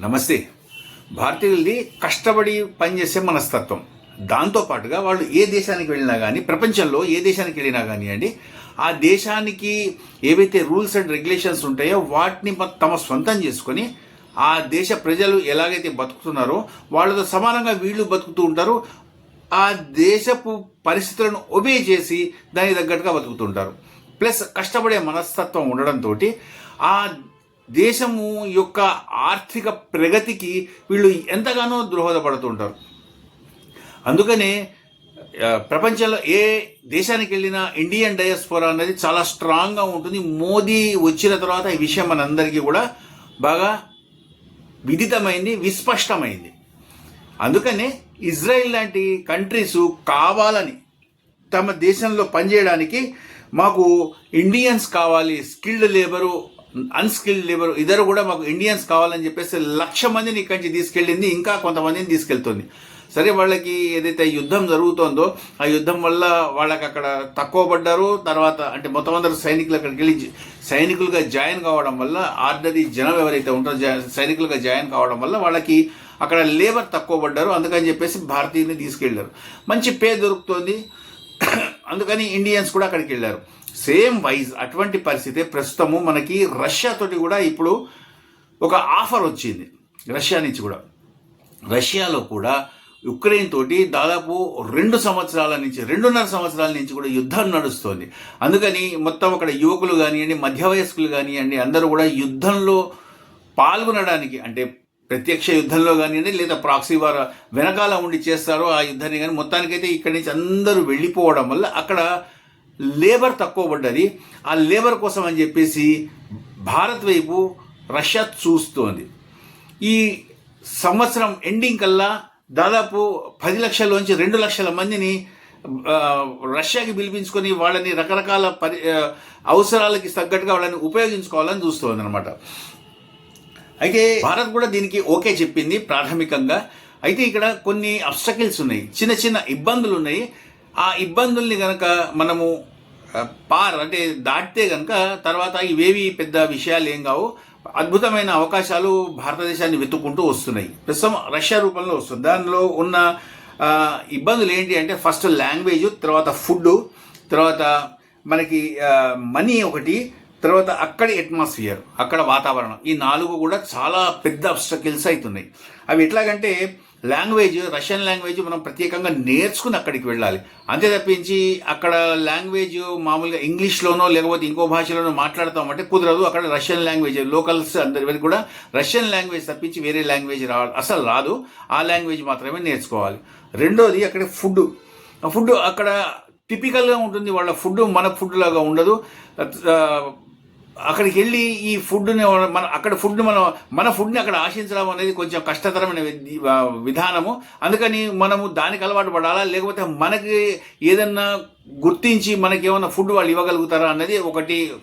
నమస్తే. భారతీయులది కష్టపడి పనిచేసే మనస్తత్వం. దాంతోపాటుగా వాళ్ళు ఏ దేశానికి వెళ్ళినా కానీ, ప్రపంచంలో ఏ దేశానికి వెళ్ళినా కానివ్వండి, ఆ దేశానికి ఏవైతే రూల్స్ అండ్ రెగ్యులేషన్స్ ఉంటాయో వాటిని తమ సొంతం చేసుకొని ఆ దేశ ప్రజలు ఎలాగైతే బతుకుతున్నారో వాళ్ళతో సమానంగా వీళ్ళు బతుకుతూ ఉంటారు. ఆ దేశపు పరిస్థితులను ఒబే చేసి దానికి తగ్గట్టుగా బతుకుతుంటారు. ప్లస్ కష్టపడే మనస్తత్వం ఉండడంతో ఆ దేశము యొక్క ఆర్థిక ప్రగతికి వీళ్ళు ఎంతగానో దోహదపడుతుంటారు. అందుకనే ప్రపంచంలో ఏ దేశానికి వెళ్ళినా ఇండియన్ డయాస్పోరా అనేది చాలా స్ట్రాంగ్గా ఉంటుంది. మోదీ వచ్చిన తర్వాత ఈ విషయం మనందరికీ కూడా బాగా విదితమైంది, విస్పష్టమైంది. అందుకనే ఇజ్రాయిల్ లాంటి కంట్రీస్ కావాలని తమ దేశంలో పనిచేయడానికి మాకు ఇండియన్స్ కావాలి, స్కిల్డ్ లేబరు, అన్స్కిల్డ్ లేబర్ ఇద్దరు కూడా మాకు ఇండియన్స్ కావాలని చెప్పేసి 1,00,000 మందిని ఇక్కడి నుంచి తీసుకెళ్ళింది, ఇంకా కొంతమందిని తీసుకెళ్తుంది. సరే, వాళ్ళకి ఏదైతే యుద్ధం జరుగుతుందో ఆ యుద్ధం వల్ల వాళ్ళకి అక్కడ తక్కువ పడ్డారు. తర్వాత అంటే మొత్తం అందరూ సైనికులు అక్కడికి వెళ్ళి సైనికులుగా జాయిన్ కావడం వల్ల, ఆర్డినరీ జనం ఎవరైతే ఉంటారో సైనికులుగా జాయిన్ కావడం వల్ల వాళ్ళకి అక్కడ లేబర్ తక్కువ పడ్డారు. అందుకని చెప్పేసి భారతీయుల్ని తీసుకెళ్లారు. మంచి పే దొరుకుతుంది, అందుకని ఇండియన్స్ కూడా అక్కడికి వెళ్ళారు. సేమ్ వైజ్ అటువంటి పరిస్థితి ప్రస్తుతము మనకి రష్యాతోటి కూడా ఇప్పుడు ఒక ఆఫర్ వచ్చింది. రష్యా నుంచి కూడా, రష్యాలో కూడా ఉక్రెయిన్ తోటి దాదాపు 2 సంవత్సరాల నుంచి 2.5 సంవత్సరాల నుంచి కూడా యుద్ధం నడుస్తోంది. అందుకని మొత్తం అక్కడ యువకులు కానివ్వండి, మధ్య వయస్కులు కానివ్వండి, అందరూ కూడా యుద్ధంలో పాల్గొనడానికి, అంటే ప్రత్యక్ష యుద్ధంలో కానివ్వండి లేదా ప్రాక్సీ వారు వెనకాల ఉండి చేస్తారో ఆ యుద్ధాన్ని కానీ, మొత్తానికైతే ఇక్కడి నుంచి అందరూ వెళ్ళిపోవడం వల్ల అక్కడ లేబర్ తక్కువ పడ్డది. ఆ లేబర్ కోసం అని చెప్పేసి భారత్ వైపు రష్యా చూస్తోంది. ఈ సంవత్సరం ఎండింగ్ కల్లా దాదాపు 10 లక్షల్లోంచి 2 లక్షల మందిని రష్యాకి పిలిపించుకొని వాళ్ళని రకరకాల అవసరాలకి తగ్గట్టుగా వాళ్ళని ఉపయోగించుకోవాలని చూస్తోంది అనమాట. అయితే భారత్ కూడా దీనికి ఓకే చెప్పింది ప్రాథమికంగా. అయితే ఇక్కడ కొన్ని అబ్స్టకిల్స్ ఉన్నాయి, చిన్న చిన్న ఇబ్బందులు ఉన్నాయి. ఆ ఇబ్బందుల్ని కనుక మనము అంటే దాటితే కనుక తర్వాత ఇవేవి పెద్ద విషయాలు ఏం కావు. అద్భుతమైన అవకాశాలు భారతదేశాన్ని వెతుక్కుంటూ వస్తున్నాయి. ప్రస్తుతం రష్యా రూపంలో వస్తుంది. దానిలో ఉన్న ఇబ్బందులు ఏంటి అంటే, ఫస్ట్ లాంగ్వేజ్, తర్వాత ఫుడ్, తర్వాత మనకి మనీ ఒకటి, తర్వాత అక్కడి అట్మాస్ఫియర్, అక్కడ వాతావరణం, ఈ 4 కూడా చాలా పెద్ద అబ్స్టకిల్స్ అవుతున్నాయి. అవి ఎట్లాగంటే, లాంగ్వేజ్, రష్యన్ లాంగ్వేజ్ మనం ప్రత్యేకంగా నేర్చుకుని అక్కడికి వెళ్ళాలి. అంతే తప్పించి అక్కడ లాంగ్వేజ్ మామూలుగా ఇంగ్లీష్లోనో లేకపోతే ఇంకో భాషలోనో మాట్లాడతామంటే కుదరదు. అక్కడ రష్యన్ లాంగ్వేజ్, లోకల్స్ అందరికి కూడా రష్యన్ లాంగ్వేజ్ తప్పించి వేరే లాంగ్వేజ్ అసలు రాదు. ఆ లాంగ్వేజ్ మాత్రమే నేర్చుకోవాలి. రెండోది అక్కడ ఫుడ్ అక్కడ టిపికల్గా ఉంటుంది. వాళ్ళ ఫుడ్ మన ఫుడ్ లాగా ఉండదు. అక్కడికి వెళ్ళి ఈ ఫుడ్ని మన ఫుడ్ని అక్కడ ఆశించడం అనేది కొంచెం కష్టతరమైన విధానము. అందుకని మనము దానికి అలవాటు పడాలా, లేకపోతే మనకి ఏదన్నా గుర్తించి మనకి ఏమన్నా ఫుడ్ వాళ్ళు ఇవ్వగలుగుతారా అన్నది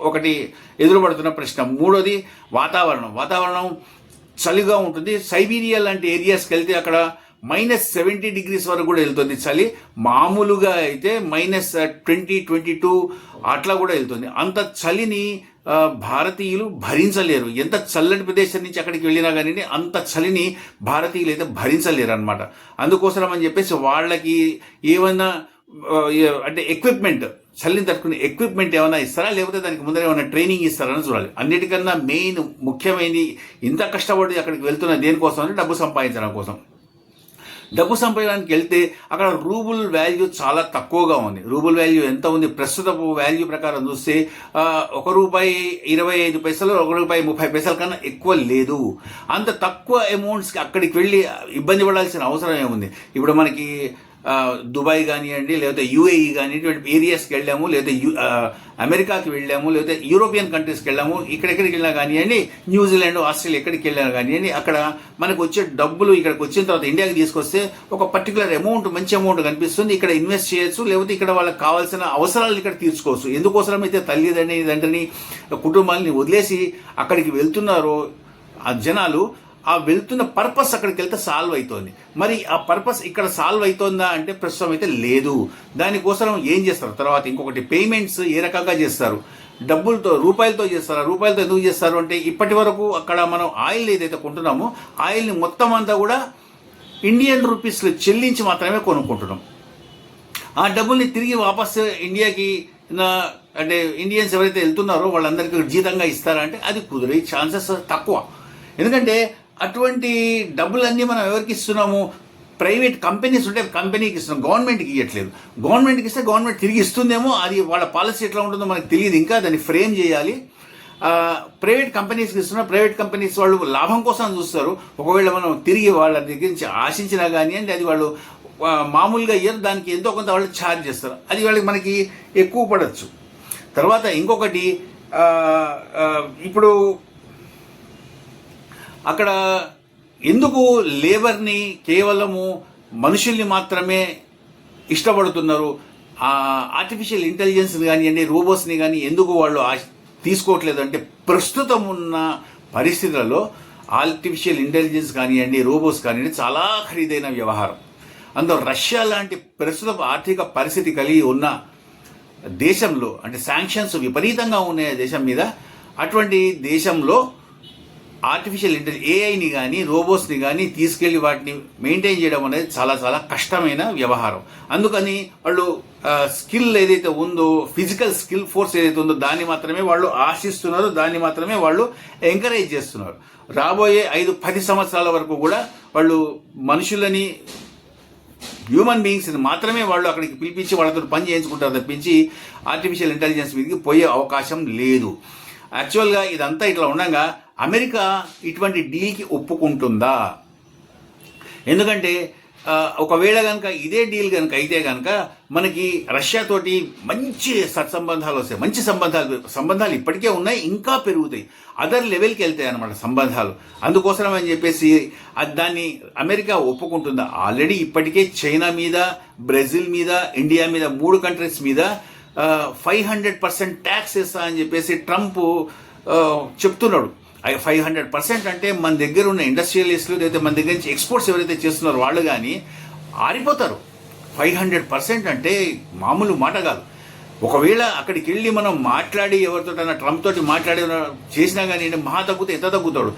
ఒకటి ఎదురుపడుతున్న ప్రశ్న. మూడోది వాతావరణం చలిగా ఉంటుంది. సైబీరియా లాంటి ఏరియాస్కి వెళ్తే అక్కడ -70 degrees వరకు కూడా వెళ్తుంది చలి. మామూలుగా అయితే -20-22 అట్లా కూడా వెళ్తుంది. అంత చలిని భారతీయులు భరించలేరు. ఎంత చల్లటి ప్రదేశం నుంచి అక్కడికి వెళ్ళినా కానీ అంత చలిని భారతీయులు అయితే భరించలేరు అనమాట. అందుకోసం అని చెప్పేసి వాళ్ళకి ఏమన్నా అంటే ఎక్విప్మెంట్, చల్లిని తట్టుకునే ఎక్విప్మెంట్ ఏమైనా ఇస్తారా, లేకపోతే దానికి ముందర ఏమైనా ట్రైనింగ్ ఇస్తారని చూడాలి. అన్నిటికన్నా మెయిన్ ముఖ్యమైనది, ఇంత కష్టపడి అక్కడికి వెళ్తున్న దేనికోసం అంటే డబ్బు సంపాదించడం కోసం. డబ్బు సంపాదనకి వెళ్తే అక్కడ రూబుల్ వాల్యూ చాలా తక్కువగా ఉంది. రూబుల్ వాల్యూ ఎంత ఉంది? ప్రస్తుతపు వాల్యూ ప్రకారం చూస్తే ₹1.25, ₹1.30 కన్నా ఎక్కువ లేదు. అంత తక్కువ అమౌంట్స్కి అక్కడికి వెళ్ళి ఇబ్బంది పడాల్సిన అవసరం ఏముంది? ఇప్పుడు మనకి దుబాయ్ కానివ్వండి, లేకపోతే యూఏఈ కానీ ఇటువంటి ఏరియాస్కి వెళ్ళాము, లేకపోతే అమెరికాకి వెళ్ళాము, లేకపోతే యూరోపియన్ కంట్రీస్కి వెళ్ళాము, ఇక్కడెక్కడికి వెళ్ళినా కానివ్వండి, న్యూజిలాండ్, ఆస్ట్రేలియా ఎక్కడికి వెళ్ళినా కానివ్వండి, అక్కడ మనకు వచ్చే డబ్బులు ఇక్కడికి వచ్చిన తర్వాత ఇండియాకి తీసుకొస్తే ఒక పర్టికులర్ అమౌంట్, మంచి అమౌంట్ కనిపిస్తుంది. ఇక్కడ ఇన్వెస్ట్ చేయొచ్చు, లేకపోతే ఇక్కడ వాళ్ళకి కావాల్సిన అవసరాలు ఇక్కడ తీర్చుకోవచ్చు. ఎందుకోసమైతే తల్లిదండ్రిని కుటుంబాలని వదిలేసి అక్కడికి వెళ్తున్నారో ఆ జనాలు, ఆ వెళ్తున్న పర్పస్ అక్కడికి వెళ్తే సాల్వ్ అవుతోంది. మరి ఆ పర్పస్ ఇక్కడ సాల్వ్ అవుతుందా అంటే ప్రస్తుతం అయితే లేదు. దానికోసం ఏం చేస్తారు? తర్వాత ఇంకొకటి పేమెంట్స్ ఏ రకంగా చేస్తారు? డబ్బులతో రూపాయలతో చేస్తారు. రూపాయలతో ఎందుకు చేస్తారు అంటే ఇప్పటి వరకు అక్కడ మనం ఆయిల్ ఏదైతే కొంటున్నామో ఆయిల్ని మొత్తం అంతా కూడా ఇండియన్ రూపీస్లో చెల్లించి మాత్రమే కొనుక్కుంటున్నాం. ఆ డబ్బుల్ని తిరిగి వాపస్ ఇండియాకి అంటే ఇండియన్స్ ఎవరైతే వెళ్తున్నారో వాళ్ళందరికీ జీతంగా ఇస్తారా అంటే అది కుదిరే ఛాన్సెస్ తక్కువ. ఎందుకంటే అటువంటి డబ్బులన్నీ మనం ఎవరికి ఇస్తున్నాము? ప్రైవేట్ కంపెనీస్ ఉంటే కంపెనీకి ఇస్తున్నాం, గవర్నమెంట్కి ఇవ్వట్లేదు. గవర్నమెంట్కి ఇస్తే గవర్నమెంట్ తిరిగి ఇస్తుందేమో, అది వాళ్ళ పాలసీ ఎట్లా ఉంటుందో మనకు తెలియదు. ఇంకా దాన్ని ఫ్రేమ్ చేయాలి. ప్రైవేట్ కంపెనీస్కి ఇస్తున్నా, ప్రైవేట్ కంపెనీస్ వాళ్ళు లాభం కోసం చూస్తారు. ఒకవేళ మనం తిరిగి వాళ్ళ దగ్గర నుంచి ఆశించినా కానీ అంటే అది వాళ్ళు మామూలుగా ఇయర్ దానికి ఎంతో కొంత వాళ్ళు ఛార్జ్ చేస్తారు. అది వాళ్ళకి మనకి ఎక్కువ పడవచ్చు. తర్వాత ఇంకొకటి, ఇప్పుడు అక్కడ ఎందుకు లేబర్ని కేవలము మనుషుల్ని మాత్రమే ఇష్టపడుతున్నారు? ఆర్టిఫిషియల్ ఇంటెలిజెన్స్ని కానివ్వండి, రోబోట్స్ని కానీ ఎందుకు వాళ్ళు తీసుకోవట్లేదు అంటే ప్రస్తుతం ఉన్న పరిస్థితులలో ఆర్టిఫిషియల్ ఇంటెలిజెన్స్ కానివ్వండి, రోబోట్స్ కానివ్వండి చాలా ఖరీదైన వ్యవహారం. అందులో రష్యా లాంటి ప్రస్తుత ఆర్థిక పరిస్థితి కలిగి ఉన్న దేశంలో అంటే శాంక్షన్స్ విపరీతంగా ఉన్నాయి దేశం మీద. అటువంటి దేశంలో ఆర్టిఫిషియల్ ఇంటెలిజెన్స్ ఏఐని కానీ రోబోట్స్ని కానీ తీసుకెళ్లి వాటిని మెయింటైన్ చేయడం అనేది చాలా చాలా కష్టమైన వ్యవహారం. అందుకని వాళ్ళు స్కిల్ ఏదైతే ఉందో, ఫిజికల్ స్కిల్ ఫోర్స్ ఏదైతే ఉందో దాన్ని మాత్రమే వాళ్ళు ఆశిస్తున్నారు, దాన్ని మాత్రమే వాళ్ళు ఎంకరేజ్ చేస్తున్నారు. రాబోయే 5-10 సంవత్సరాల వరకు కూడా వాళ్ళు మనుషులని, హ్యూమన్ బీయింగ్స్ని మాత్రమే వాళ్ళు అక్కడికి పిలిపించి వాళ్ళతో పని చేయించుకుంటారు తప్పించి ఆర్టిఫిషియల్ ఇంటెలిజెన్స్ మీదకి పోయే అవకాశం లేదు. యాక్చువల్గా ఇదంతా ఇట్లా ఉండగా అమెరికా ఇటువంటి డీల్కి ఒప్పుకుంటుందా? ఎందుకంటే ఒకవేళ కనుక ఇదే డీల్ కనుక అయితే కనుక మనకి రష్యాతోటి మంచి సత్సంబంధాలు వస్తాయి. మంచి సంబంధాలు ఇప్పటికే ఉన్నాయి, ఇంకా పెరుగుతాయి, అదర్ లెవెల్కి వెళ్తాయి అన్నమాట సంబంధాలు. అందుకోసం అని చెప్పేసి దాన్ని అమెరికా ఒప్పుకుంటుందా? ఆల్రెడీ ఇప్పటికే చైనా మీద, బ్రెజిల్ మీద, ఇండియా మీద 3 కంట్రీస్ మీద 500% ట్యాక్స్ వేస్తా అని చెప్పేసి ట్రంప్ చెప్తున్నాడు. 500% అంటే మన దగ్గర ఉన్న ఇండస్ట్రియలిస్టులు లేదా మన దగ్గర నుంచి ఎక్స్పోర్ట్స్ ఎవరైతే చేస్తున్నారో వాళ్ళు కానీ ఆరిపోతారు. 500% అంటే మామూలు మాట కాదు. ఒకవేళ అక్కడికి వెళ్ళి మనం మాట్లాడి ఎవరితోటైనా ట్రంప్ తోటి మాట్లాడి చేసినా కానీ మహా తగ్గితే ఎంత తగ్గుతాడు?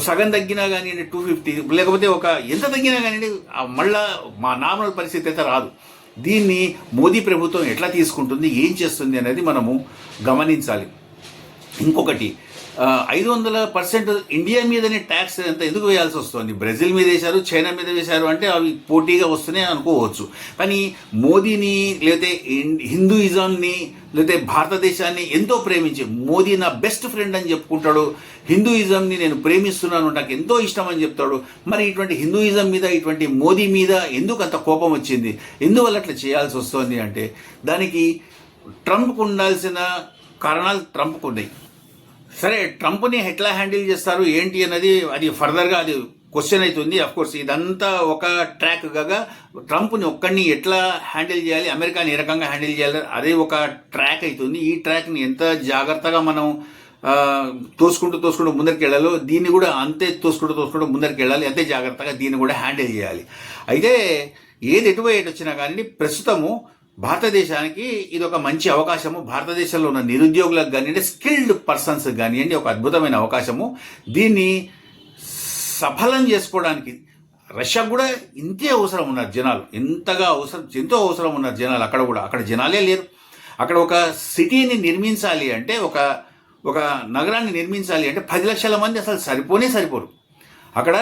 సగం తగ్గినా కానీ 250, లేకపోతే ఒక ఎంత తగ్గినా కానీ మళ్ళా మా నార్మల్ పరిస్థితి అయితే రాదు. దీన్ని మోదీ ప్రభుత్వం ఎట్లా తీసుకుంటుంది, ఏం చేస్తుంది అనేది మనము గమనించాలి. ఇంకొకటి, 500% ఇండియా మీదనే ట్యాక్స్ ఎంత ఎందుకు వేయాల్సి వస్తుంది? బ్రెజిల్ మీద వేశారు, చైనా మీద వేశారు అంటే అవి పోటీగా వస్తున్నాయి అనుకోవచ్చు. కానీ మోదీని లేకపోతే హిందూయిజంని లేకపోతే భారతదేశాన్ని ఎంతో ప్రేమించి, మోదీ నా బెస్ట్ ఫ్రెండ్ అని చెప్పుకుంటాడు. హిందూయిజంని నేను ప్రేమిస్తున్నాను, నాకు ఎంతో ఇష్టం అని చెప్తాడు. మరి ఇటువంటి హిందూయిజం మీద, ఇటువంటి మోదీ మీద ఎందుకు అంత కోపం వచ్చింది? ఎందువల్ల అట్లా చేయాల్సి వస్తుంది అంటే దానికి ట్రంప్కు ఉండాల్సిన కారణాలు ట్రంప్కు ఉన్నాయి. సరే, ట్రంప్ని ఎట్లా హ్యాండిల్ చేస్తారు ఏంటి అన్నది అది ఫర్దర్గా అది క్వశ్చన్ అవుతుంది. అఫ్కోర్స్ ఇదంతా ఒక ట్రాక్ కాగా ట్రంప్ని ఒక్కడిని ఎట్లా హ్యాండిల్ చేయాలి, అమెరికాని ఏ రకంగా హ్యాండిల్ చేయాలి అదే ఒక ట్రాక్ అవుతుంది. ఈ ట్రాక్ని ఎంత జాగ్రత్తగా మనం తోసుకుంటూ ముందరికి వెళ్ళాలో దీన్ని కూడా అంతే తోసుకుంటూ ముందరికి వెళ్ళాలి, అంతే జాగ్రత్తగా దీన్ని కూడా హ్యాండిల్ చేయాలి. అయితే ఏది ఎటు వచ్చినా కానీ ప్రస్తుతము భారతదేశానికి ఇది ఒక మంచి అవకాశము. భారతదేశంలో ఉన్న నిరుద్యోగులకు కానివ్వండి, స్కిల్డ్ పర్సన్స్ కానివ్వండి, ఒక అద్భుతమైన అవకాశము. దీన్ని సఫలం చేసుకోవడానికి రష్యాకు కూడా ఇంతే అవసరం ఉన్నారు జనాలు, ఎంతో అవసరం ఉన్నారు జనాలు. అక్కడ జనాలే లేరు. అక్కడ ఒక సిటీని నిర్మించాలి అంటే, ఒక నగరాన్ని నిర్మించాలి అంటే 10 లక్షల మంది అసలు సరిపోరు. అక్కడ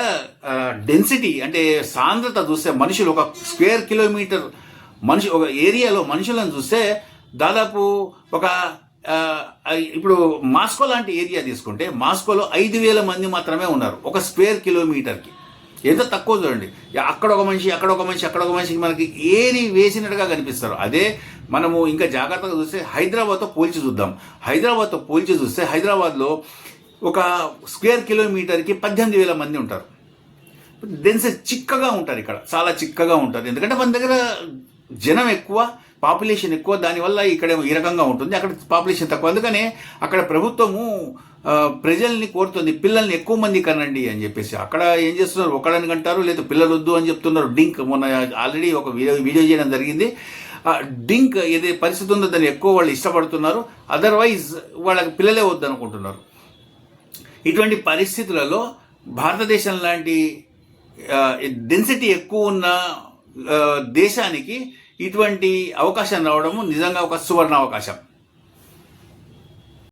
డెన్సిటీ అంటే సాంద్రత చూస్తే మనుషులు ఒక స్క్వేర్ కిలోమీటర్ ఒక ఏరియాలో మనుషులను చూస్తే దాదాపు ఇప్పుడు మాస్కో లాంటి ఏరియా తీసుకుంటే మాస్కోలో 5,000 మంది మాత్రమే ఉన్నారు ఒక స్క్వేర్ కిలోమీటర్కి. ఎంత తక్కువ చూడండి. అక్కడ ఒక మనిషి మనకి ఏరి వేసినట్టుగా కనిపిస్తారు. అదే మనము ఇంకా జాగ్రత్తగా చూస్తే హైదరాబాద్తో పోల్చి చూద్దాం. హైదరాబాద్లో ఒక స్క్వేర్ కిలోమీటర్కి 18,000 మంది ఉంటారు. డెన్సిటీ చిక్కగా ఉంటారు, ఇక్కడ చాలా చిక్కగా ఉంటారు. ఎందుకంటే మన దగ్గర జనం ఎక్కువ, పాపులేషన్ ఎక్కువ, దానివల్ల ఇక్కడ ఈ రకంగా ఉంటుంది. అక్కడ పాపులేషన్ తక్కువ. అందుకనే అక్కడ ప్రభుత్వము ప్రజల్ని కోరుతుంది పిల్లల్ని ఎక్కువ మంది కనండి అని చెప్పేసి. అక్కడ ఏం చేస్తున్నారు, ఒకళ్ళని కంటారు, లేదా పిల్లలు వద్దు అని చెప్తున్నారు. మొన్న ఆల్రెడీ ఒక వీడియో చేయడం జరిగింది. డింక్ ఏదైతే పరిస్థితి ఉందో దాన్ని ఎక్కువ వాళ్ళు ఇష్టపడుతున్నారు, అదర్వైజ్ వాళ్ళకి పిల్లలే వద్దనుకుంటున్నారు. ఇటువంటి పరిస్థితులలో భారతదేశం లాంటి డెన్సిటీ ఎక్కువ ఉన్న దేశానికి ఇటువంటి అవకాశం రావడము నిజంగా ఒక సువర్ణ అవకాశం.